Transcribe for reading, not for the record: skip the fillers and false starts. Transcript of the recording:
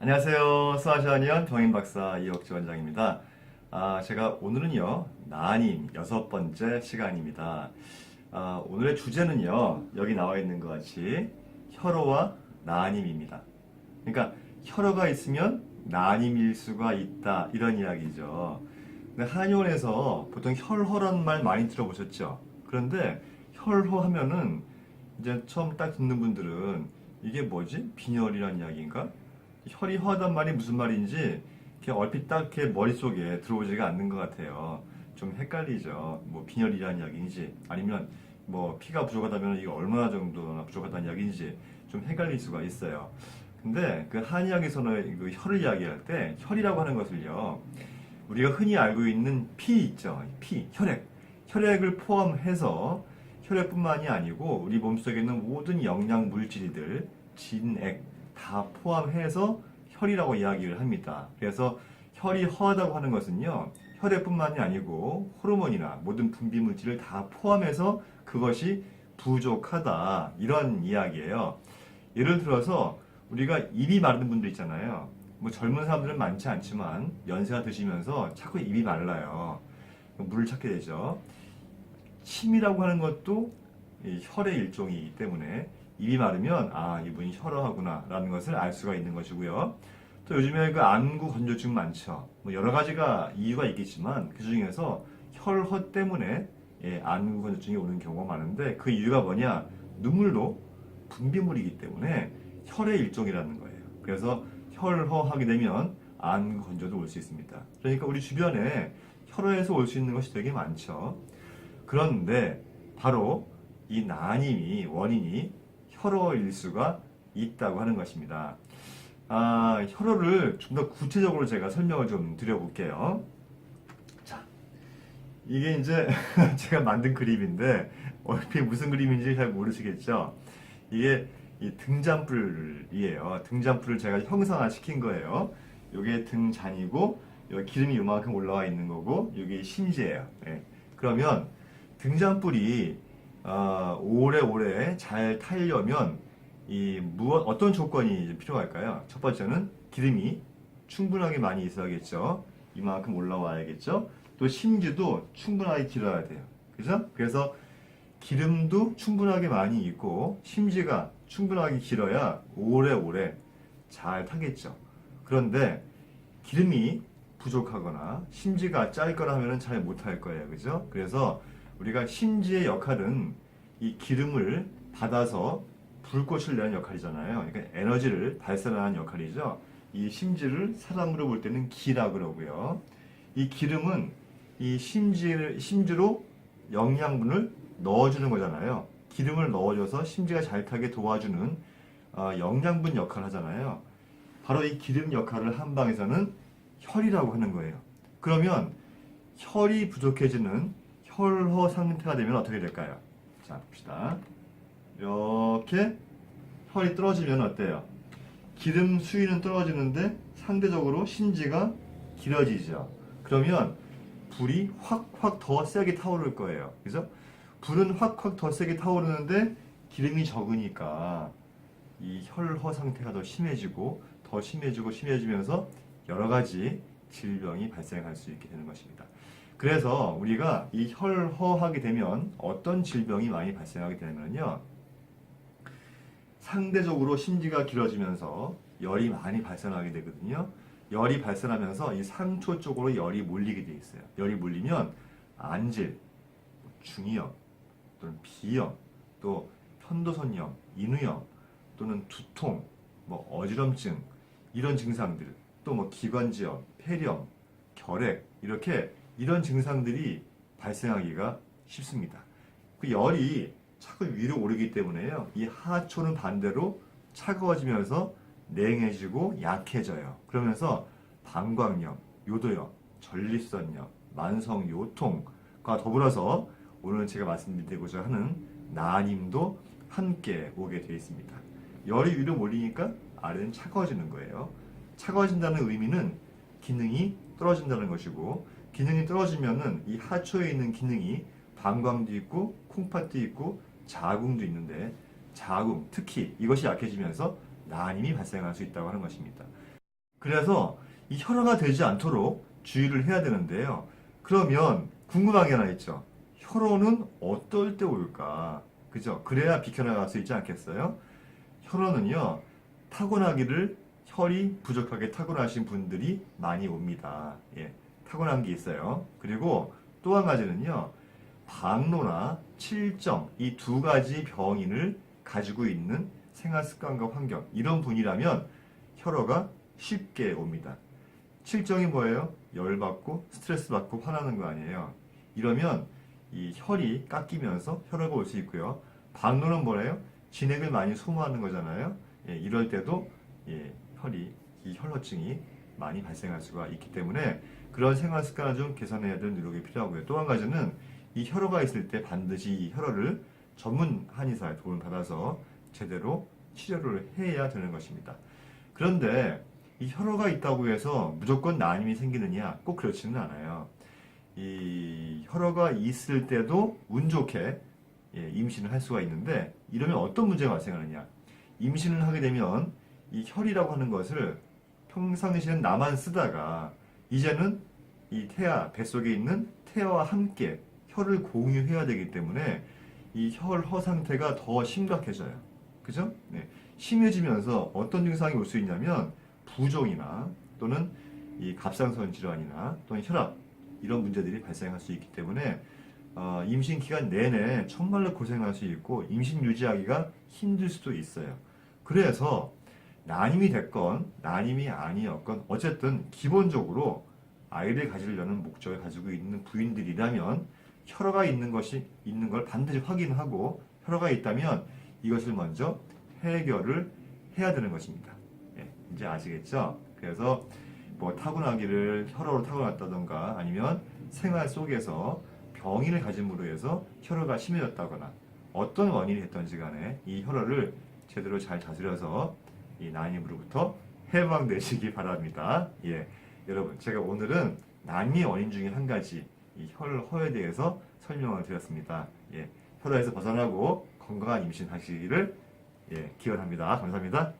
안녕하세요. 수아시아니언 병인박사 이혁지 원장입니다. 제가 오늘은요, 나님 6번째 시간입니다. 오늘의 주제는요, 여기 나와 있는 것 같이 혈어와 나님입니다. 그러니까 혈어가 있으면 나님일 수가 있다, 이런 이야기죠. 근데 한의원에서 보통 혈허란 말 많이 들어보셨죠? 그런데 혈허 하면은 이제 처음 딱 듣는 분들은 이게 뭐지? 빈혈이란 이야기인가? 혈이 허하단 말이 무슨 말인지 이렇게 얼핏 딱 이렇게 머릿속에 들어오지가 않는 것 같아요. 좀 헷갈리죠. 뭐 빈혈이라는 이야기인지 아니면 뭐 피가 부족하다면 이게 얼마나 정도나 부족하다는 이야기인지 좀 헷갈릴 수가 있어요. 근데 그 한의학에서는 그 혈을 이야기할 때 혈이라고 하는 것을요. 우리가 흔히 알고 있는 피 있죠. 피, 혈액. 혈액을 포함해서 혈액뿐만이 아니고 우리 몸속에 있는 모든 영양 물질들, 진액 다 포함해서 혈이라고 이야기를 합니다. 그래서 혈이 허하다고 하는 것은요, 혈액뿐만이 아니고 호르몬이나 모든 분비 물질을 다 포함해서 그것이 부족하다, 이런 이야기예요. 예를 들어서 우리가 입이 마른 분들 있잖아요. 뭐 젊은 사람들은 많지 않지만 연세가 드시면서 자꾸 입이 말라요. 물을 찾게 되죠. 침이라고 하는 것도 이 혈의 일종이기 때문에 입이 마르면 이분이 혈어하구나 라는 것을 알 수가 있는 것이고요. 또 요즘에 그 안구 건조증 많죠. 뭐 여러 가지가 이유가 있겠지만 그 중에서 혈허 때문에 안구 건조증이 오는 경우가 많은데 그 이유가 뭐냐? 눈물도 분비물이기 때문에 혈의 일종이라는 거예요. 그래서 혈허하게 되면 안구 건조도 올 수 있습니다. 그러니까 우리 주변에 혈어에서 올 수 있는 것이 되게 많죠. 그런데 바로 이 나님이 원인이 혈어일 수가 있다고 하는 것입니다. 혈어를 좀 더 구체적으로 제가 설명을 좀 드려볼게요. 자, 이게 이제 제가 만든 그림인데 얼핏 무슨 그림인지 잘 모르시겠죠? 이게 이 등잔불이에요. 등잔불을 제가 형상화 시킨 거예요. 이게 등잔이고 여기 기름이 이만큼 올라와 있는 거고 이게 심지예요. 예. 그러면 등잔불이 오래오래 잘 타려면 어떤 조건이 필요할까요? 첫 번째는 기름이 충분하게 많이 있어야겠죠. 이만큼 올라와야겠죠. 또 심지도 충분하게 길어야 돼요. 그죠? 그래서 기름도 충분하게 많이 있고 심지가 충분하게 길어야 오래오래 잘 타겠죠. 그런데 기름이 부족하거나 심지가 짧거나 하면 잘 못할 거예요. 그죠? 그래서 우리가 심지의 역할은 이 기름을 받아서 불꽃을 내는 역할이잖아요. 그러니까 에너지를 발산하는 역할이죠. 이 심지를 사람으로 볼 때는 기라 그러고요. 이 기름은 이 심지로 영양분을 넣어주는 거잖아요. 기름을 넣어줘서 심지가 잘 타게 도와주는 영양분 역할을 하잖아요. 바로 이 기름 역할을 한방에서는 혈이라고 하는 거예요. 그러면 혈이 부족해지는 혈허 상태가 되면 어떻게 될까요? 자, 봅시다. 이렇게 혈이 떨어지면 어때요? 기름 수위는 떨어지는데 상대적으로 심지가 길어지죠. 그러면 불이 확확 더 세게 타오를 거예요. 그죠? 불은 확확 더 세게 타오르는데 기름이 적으니까 이 혈허 상태가 더 심해지고 더 심해지면서 여러 가지 질병이 발생할 수 있게 되는 것입니다. 그래서 우리가 이 혈허하게 되면 어떤 질병이 많이 발생하게 되냐면요. 상대적으로 심지가 길어지면서 열이 많이 발생하게 되거든요. 열이 발생하면서 이 상초 쪽으로 열이 몰리게 돼 있어요. 열이 몰리면 안질, 중이염, 또는 비염, 또 편도선염, 인후염, 또는 두통, 뭐 어지럼증 이런 증상들, 또 뭐 기관지염, 폐렴, 결핵 이런 증상들이 발생하기가 쉽습니다. 그 열이 자꾸 위로 오르기 때문에요. 이 하초는 반대로 차가워지면서 냉해지고 약해져요. 그러면서 방광염, 요도염, 전립선염, 만성 요통과 더불어서 오늘 제가 말씀드리고자 하는 나님도 함께 오게 되어 있습니다. 열이 위로 몰리니까 아래는 차가워지는 거예요. 차가워진다는 의미는 기능이 떨어진다는 것이고, 기능이 떨어지면은 이 하초에 있는 기능이 방광도 있고 콩팥도 있고 자궁도 있는데 자궁 특히 이것이 약해지면서 난임이 발생할 수 있다고 하는 것입니다. 그래서 이 혈화가 되지 않도록 주의를 해야 되는데요. 그러면 궁금한 게 하나 있죠. 혈호는 어떨 때 올까? 그죠? 그래야 비켜나갈 수 있지 않겠어요? 혈호는요, 타고나기를 혈이 부족하게 타고나신 분들이 많이 옵니다. 예, 타고난 게 있어요. 그리고 또 한 가지는요, 방로나 칠정, 이 두 가지 병인을 가지고 있는 생활 습관과 환경, 이런 분이라면 혈호가 쉽게 옵니다. 칠정이 뭐예요? 열받고 스트레스 받고 화나는 거 아니에요. 이러면 이 혈이 깎이면서 혈압이 올 수 있고요. 방로는 뭐예요? 진액을 많이 소모하는 거잖아요. 예, 이럴 때도 예, 이 혈로증이 많이 발생할 수가 있기 때문에 그런 생활 습관을 좀 개선해야 될 노력이 필요하고요. 또 한 가지는 이 혈호가 있을 때 반드시 이 혈호를 전문 한의사의 도움을 받아서 제대로 치료를 해야 되는 것입니다. 그런데 이 혈호가 있다고 해서 무조건 난임이 생기느냐? 꼭 그렇지는 않아요. 이 혈호가 있을 때도 운 좋게 예, 임신을 할 수가 있는데 이러면 어떤 문제가 발생하느냐? 임신을 하게 되면 이 혈이라고 하는 것을 평상시엔 나만 쓰다가 이제는 이 태아, 뱃속에 있는 태아와 함께 혈을 공유해야 되기 때문에 이 혈허 상태가 더 심각해져요. 그죠? 네. 심해지면서 어떤 증상이 올 수 있냐면 부종이나 또는 이 갑상선 질환이나 또는 혈압 이런 문제들이 발생할 수 있기 때문에 임신 기간 내내 정말로 고생할 수 있고 임신 유지하기가 힘들 수도 있어요. 그래서 난임이 됐건 난임이 아니었건 어쨌든 기본적으로 아이를 가지려는 목적을 가지고 있는 부인들이라면 혈어가 있는 걸 반드시 확인하고 혈어가 있다면 이것을 먼저 해결을 해야 되는 것입니다. 예, 이제 아시겠죠? 그래서 뭐 타고나기를 혈어로 타고났다던가 아니면 생활 속에서 병인을 가짐으로 해서 혈어가 심해졌다거나 어떤 원인이 됐던지 간에 이 혈어를 제대로 잘 다스려서 이 난임으로부터 해방되시기 바랍니다. 예, 여러분 제가 오늘은 난임의 원인 중에 한 가지 이 혈허에 대해서 설명을 드렸습니다. 예, 혈어에서 벗어나고 건강한 임신하시기를 예, 기원합니다. 감사합니다.